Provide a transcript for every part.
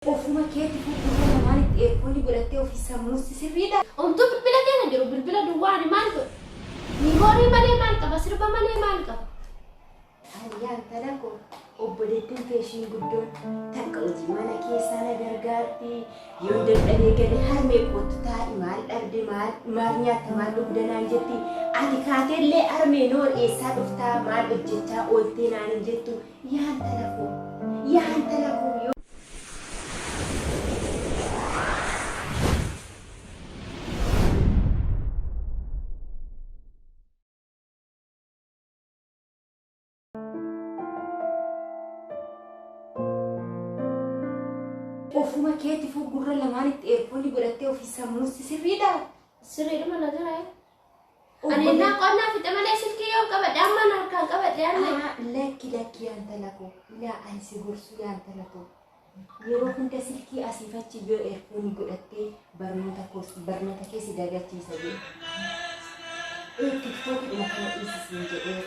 Ofuma keetti fuuldura namaan itti eegonni godhattee ofii sammuutti sirriidha. Omtuu bilbila keenya jiru bilbila duwwaan maal godhu? Miimoorii malee maal qaba? Sirba malee maal qaba? Hariyyaan tana koo obboleettiin feeshiin guddoon takka hojii mana keessaa na gargaarti. Yoo dadhabee galee harmee kootu taa'i maal dhabde maal nyaatta maal dhugda naan jetti. Ati kaateellee harmee noor eessaa dhuftaa maal hojjechaa ooltee naan hin jettu. Yaan tana koo yoo ofuma keetti fuuldura lamaan itti eegonni godhattee ofii sammuutti sirriidha. Sirriidhuma na jira. Ani naa qonnaa fixe malee silkii yoo qabadhe ammaan harkaan qabadhe aannan. Lakki yaan tana koo laa ani si gorsu yaan tana koo. Yeroo hunda silkii asiif achi yoo eegonni godhattee barnoota keessi dagachiisa jedhu. Tiktookiidhuma kana dhiisisiin jedhee.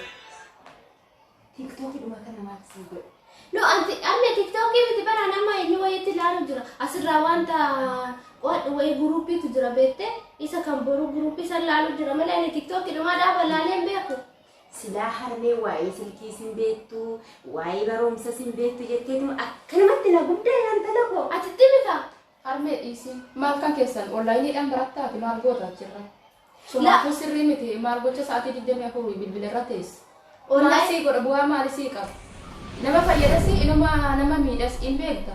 Tiktookiidhuma kana maal sii godhe? No, anti TikTok miti bara nama inni wayitti ilaalu jira. Asirraa wanta wayi guruupiitu jira beekte isa kan boru guruupii san ilaalu jira malee ani TikTok dhuma dhaaba ilaalee hin beeku. Silaa harmee waa'ee silkii sin beektu, waa'ee barumsa sin beektu jetteetuma akkanumatti na guddaa yaan tana koo. Atitti mita? Harmee dhiisi. Maal kan keessan onlaayiniidhaan barattaati maal goota achirra? Sumaafuu sirrii miti maal gocha sa'aatii 24 bilbila irra teessi. Maal sii godha bu'aa maali sii qaba? Nama fayyadasi inuma nama miidhas in beekta.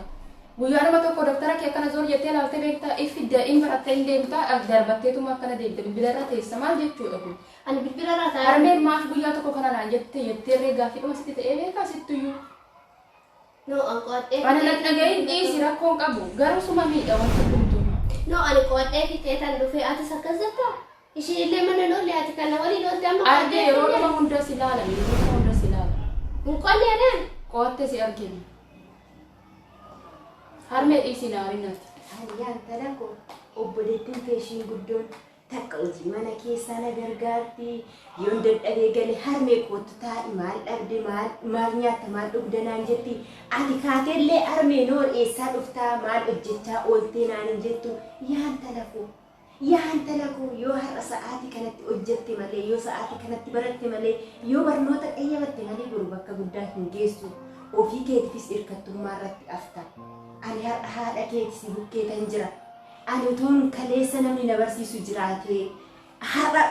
Guyyaa nama tokko doktara kee akkana zoor jettee ilaaltee beekta ifidda in barattee in deemta darbatteetuma akkana deemte bilbila irra teessa maal jechuudha kun? Ani bilbila irra taa'ee. Harmeen maaf guyyaa tokko kana naan jettee gaaffii sitti ta'ee beekaa sittuyyuu. No, ani qo'adhee. Ani dhaga'iin dhiisi rakkoon qabu garuu suma miidha wanti hunduu. No, ani qo'adhee fixee tan dhufee atis akkas jettaa? Isheen illee mana noollee ati kana waliin oolte amma. Argee yeroo nama hunda si ilaalan yeroo nama hunda si ilaalan. Hinqollee adeem. Qo'attee si arginu. Harmee dhiisi naarinatti. Hariyyaan tana koo obboleettiin feeshiin guddoon takka hojii mana keessaa na gargaarti. Yoo dadhabee galee harmee kootu taa'i maal dhabde maal nyaatta maal dhugda naan jetti. Ati kaateellee harmee noor eessaa dhuftaa maal hojjechaa ooltee naan hin jettu. Yaan tana koo yoo har'a sa'aatii kanatti hojjette malee yoo sa'aatii kanatti baratte malee yoo barnoota qayyabatte malee boru bakka guddaa hin geessu. Ofii keetifis hirkattummaa irratti afta. Ani har'a haadha keetis bukkeetan jira. Ani utuun kaleessa namni na barsiisu jiraatee har'a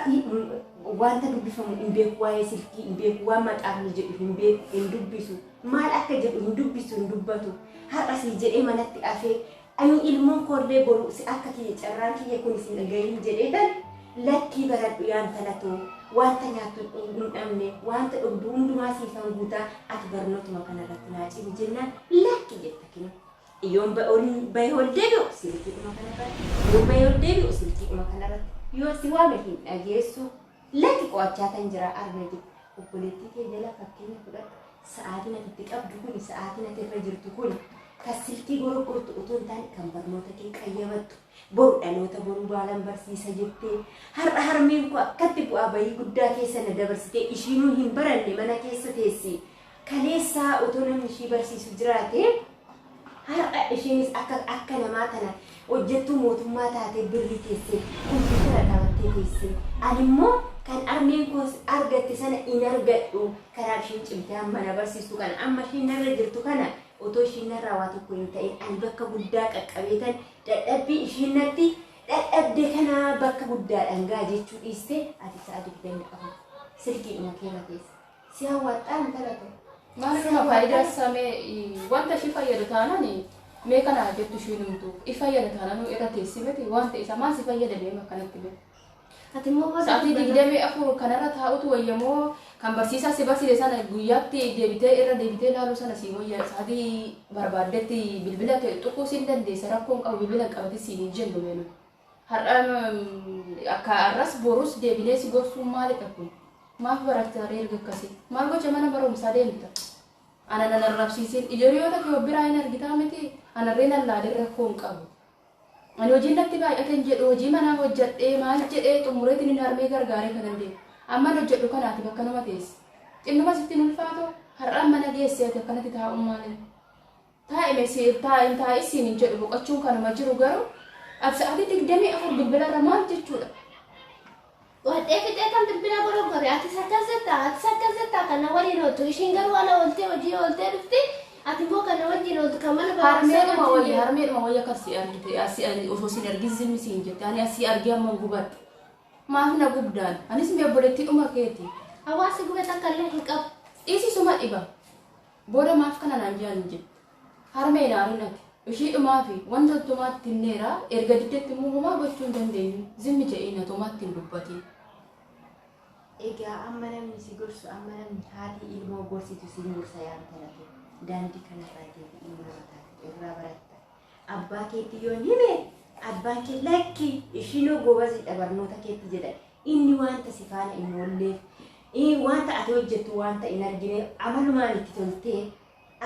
wanta dubbifamu hin beeku waa'ee silkii hin beeku waan maxaafni jedhu hin beeku hin dubbisu maal akka jedhu hin dubbisu hin dubbatu har'a si jedhee manatti afee ani ilmoon koollee boru si akka kiyya carraan kiyya kun isin dhagahin jedheetan lakkii baradhu yaan talatoo wanta nyaattu hin dhabne wanta dhugdu hundumaa siifan guutaa ati barnootuma kanarratti naa cimu jennaan lakki jetta kinu. Yoon bahee ol deebi'u silkiidhuma kanarratti yoon bahee ol deebi'u silkiidhuma kanarratti yoo si waame hin dhageessu lakki qo'achaa tan jira argatu obboleettii kee jala fakkeenya fudhadhu sa'aatiin ati itti qabdu kun sa'aatiin ati irra jirtu kun kan silkii gorogortu utuu hin taane kan barnoota kee qayyabattu boru dhaloota boruu baalan barsiisa jettee har'a harmeen koo akkatti bu'aa bahii guddaa keessa na dabarsitee ishiinuu hin baranne mana keessa teessi kaleessaa utuu namni ishii barsiisu jiraate har'a isheenis akka namaa kana hojjettuu mootummaa taatee birrii teessee kompiitara qabattee teessee ani immoo kan harmeen koos argatte sana hin argadhu karaa isheen cimtee amma na barsiistu kana amma isheen narra jirtu kana otoo isheen narraa waa tokko hin ta'in ani bakka guddaa qaqqabeetan dadhabbii isheen natti dadhabde kana bakka guddaadhaan gaa jechuu dhiiste ati sa'a 24 silkiidhuma keessa teessa si hawwaadhaan talatu. Maal nama faayidaa samee wanta shi fayyadu taanaan mee kana jettu shi numtu fayyada taanaan irra teessimeti wanta isa maal si fayyada deema kanatti be. Ati immoo sa'aatii 24 kanarra taa'utu wayyamoo kan barsiisaa si barsiise sana guyyaatti deebitee ilaalu sana si wayya sa'aatii barbaaddetti bilbila tuquu si hin dandeessa rakkoon qabu bilbila qabate si hin jennu beenu. Har'a akka arras borus deebilee si gorsuu maalidha kun? Maaf barattee erga akkasii maal gocha mana barumsaa deemta? Ana nan arrabsiisin ijoollee kee biraa hin argitaa miti anarreen allaalee rakkoo hin qabu. Ani hojiin natti baay'ateen jedhu hojii manaa hojjedhee maal jedhee xumureetiin hin harmee gargaaree kan dandeenya. Amma hojjedhu kanaati bakka nama teessi. Xinnuma sitti ulfaatu har'aan mana geessee ati akkanatti taa'uun maali? taa'e isin jedhu boqochuun kanuma jiru garuu sa'aatii 24 bilbila irra maal jechuudha. Wadhee fixee kan bilbila goroggore ati sakkasetta kana waliin ooltu ishiin garuu ala ooltee hojii ooltee dhufti ati immoo kana wajjin ooltu kan mana harmeedhuma wayya kan si argite osoo sin argisiisni siin jette ani asii argee amma gubadhu maaf na gubdaan anis mee obboleettii dhuma keeti hawaasi gubata kallee hin qabu dhiisisuma dhiba booda maaf kana naan jaan jette harmee naarin ati ishii dhumaa fi wanta tumaatti hinneera erga diddeetti immoo homaa gochuu hin dandeenyu zimmi jedhiina tumaatti hin dubbatiin. Egaa amma namni si gorsu amma namni haati ilmoo gorsitu si gorsa yaanta lafe daandii kanarraa deebi ilmoo bataatu irraa baratta abbaa keetti yoo hime abbaan kee lakki ishiinoo gobaasi barnoota keetti jedha inni wanta si faana hin oolleef wanta ati hojjettu wanta hin argine amalumaan itti toltee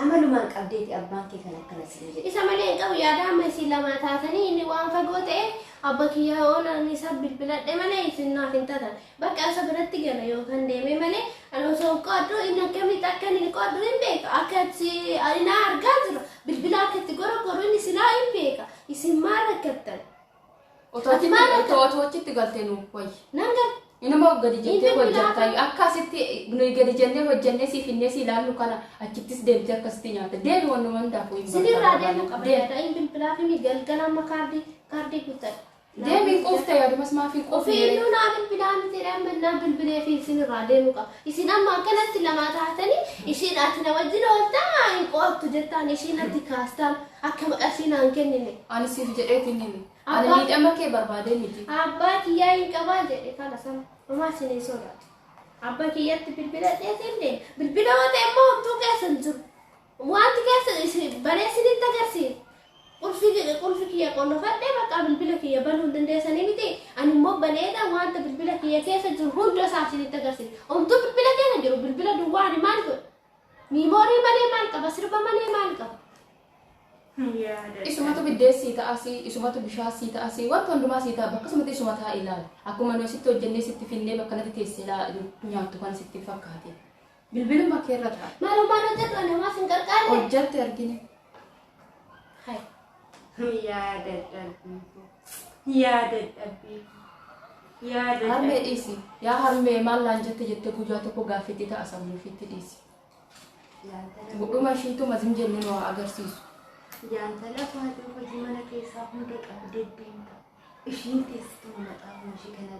amalumaan qabdeeti abbaan kee kan akkana si jedhe isa malee hin qabu yaada amma isin lama taatanii inni waan fagoo ta'e abba kiyyaa oolan isa bilbiladhe malee isin naaf hin taatan bakka isa biratti gala yookaan deeme malee ani osoo qooddu inni akkamitti akka inni qooddu hin beeka akka inni argaa jira bilbila akka itti gorogoru inni silaa hin beeka isin maal rakkattan otoo achitti galtee nuuf wayyi nan gal inuma gadi jettee hojjattaa akkasitti nuyi gadi jennee hojjennee siif innee si ilaallu kana achittis deemtee akkasitti nyaata deemi wanuma hundaafuu hin sinirraa deemu qaba yaada inni bilbilaa fi galgala amma kaardii guuttadha deemi qofta yaadumas maaf hin qofne ofiinuu naa bilbilaa miti dhambanaa bilbilee fi isinirraa deemu qaba isin amma akkanatti lama taatanii ishiin ati na wajjin ooltaa hin qo'attu jettaan ishiin ati kaastaan akka maqasiin aan kennine ani siif jedheetiin himi ani miidhama kee barbaadee miti abbaa kiyyaa hin qabaa jedhe kana sana homaa isin hin sodaatu abbaa kiyyatti bilbila dheetiin bilbila wata immoo homtuu keessa hin jiru wanti keessa bareessinitti agarsiisa qulfi kiyya qonnofadhee bakka bilbila kiyya banuu hin dandeessanii miti ani immoo baneedha wanta bilbila kiyya keessa jiru hunda isaa isinitti agarsiisa homtuu bilbila keessa jiru bilbila duwwaani maal godha miimoorii malee maal qaba sirba malee maal qaba isumatu biddeessii ta'asii isumatu bishaasii ta'asii wanta hundumaa sii ta'a akkasumatti isuma ta'a ilaala akkuma nuyi sitti hojjennee sitti finnee bakka natti teessee nyaattu kan sitti fakkaate bilbiluma keerra ta'a maalumaan hojjetu namaa sin qarqaarre hojjette argine harmee dhiisi yaa harmee maallaan jette guyyaa tokko gaaffitti ta'a sammuufitti dhiisi dhuma ishiitu mazim jennee nu agarsiisu. Jaantala faatu hojii mana keessaa hunda qabdee deemta. Ishiin teessituma maxaafa ishee kana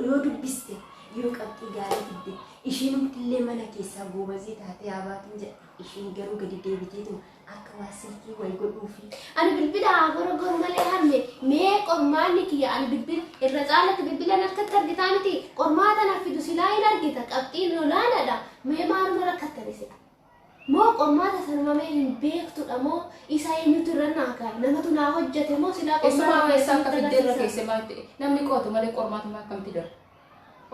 yoo dubbiste yoo qabxii gaarii fidde ishiinumtillee mana keessaa goobazii taatee habaatiin jedha. Ishiin garuu gadi deebiteetu akka waa silkii wayi godhuufi. Ani bilbila gorogoru malee harme mee qormaanni kiyya ani bilbila irra caalatti bilbilan akkatti argitaa miti qormaata naaf fidu silaa hin argita qabxiin olaanaadha mee maaluma rakkattanis. Moo qormaata sanumamee hin beektudha moo isa eenyutu irra naakaa namatu naa hojjete moo silaa qormaata keessaa akka fiddeerra keessa baate namni qootu malee qormaatuma akkamitti darba.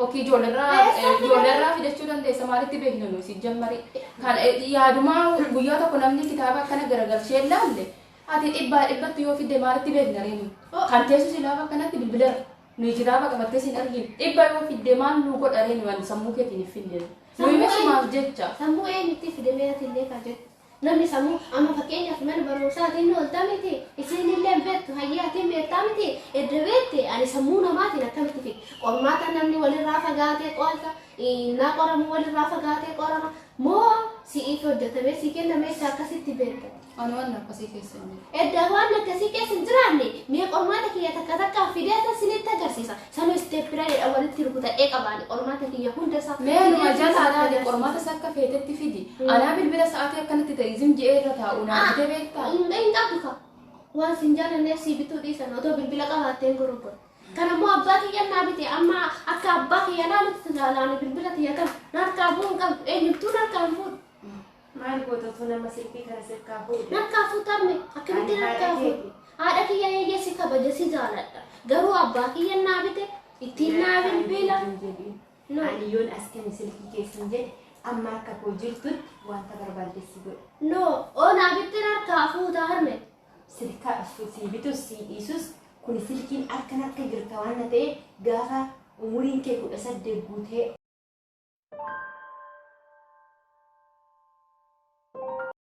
Okii ijoolleerraa fidachuu dandeessa maalitti beekna nuyi si jammari kan yaadumaa guyyaa tokko namni kitaaba akkana garagalchee ilaalle ati dhibbatti yoo fidde maalitti beekna reenu kan teessu silaa akkanatti bilbilarra nuyi kitaaba qabattee sin arginu dhibba yoo fidde maal nu godha reenu waan sammuu keetiin hin fidne nuyi meeshumaaf jecha sammuu eenyutti fidamee atillee kan jettu namni sammuu amma fakkeenyaaf mana barumsaatiin ooltaa miti isinillee beektu hayyaatiin beektaa miti edda beekte ani sammuu namaatiin akkamitti fide qormaata namni walirraa fagaatee qo'ata naa qoramu walirraa fagaatee qorama moo si'iif hojjetamee si kennamee isa akkasitti beekta. Ani waan akkasii keessa hin jiru. Edda waan akkasii keessa hin jiraanne mee qormaata kiyya takka takkaa fidee sinitti agarsiisa. Sanu isteepiraadha walitti rukutadhee qabaani qormaata kiyya hunda isaa. Mee numa jalaa qormaata isaa akka feetetti fidi. Anaa bilbila sa'aatii akkanatti ta'e zimji'ee irra taa'u naa bitee beektaa. Hin qabdu ka. Waan sin jaalanneef si bituu dhiisan otoo bilbila qabaatteen gurgura. Kanammoo abbaa kiyya naa bite amma akka abbaa kiyya naa nutti ilaalaani bilbila kiyya kam narkaa bu'uun qabdu eenyuttuu narkaan fuudhu. Maal gootatu nama silkii kana sirkaa fuudhe? Narkaa fuutarme akkamitti narkaa fuudhu? Haadha kiyya eeyyessi kabaja si jaaladha. Garuu abbaa kiyya naa bite ittiin naa bilbila. Ani yoon as kenne silkii keessan jedhe amma akka koo jirtutti wanta barbaadessi godhe. No, naa bitte narkaa fuuta harme. Silkaa si bitus si dhiisus kun silkiin harka jirta waan ta'e gaafa umuriin kee 18 guutee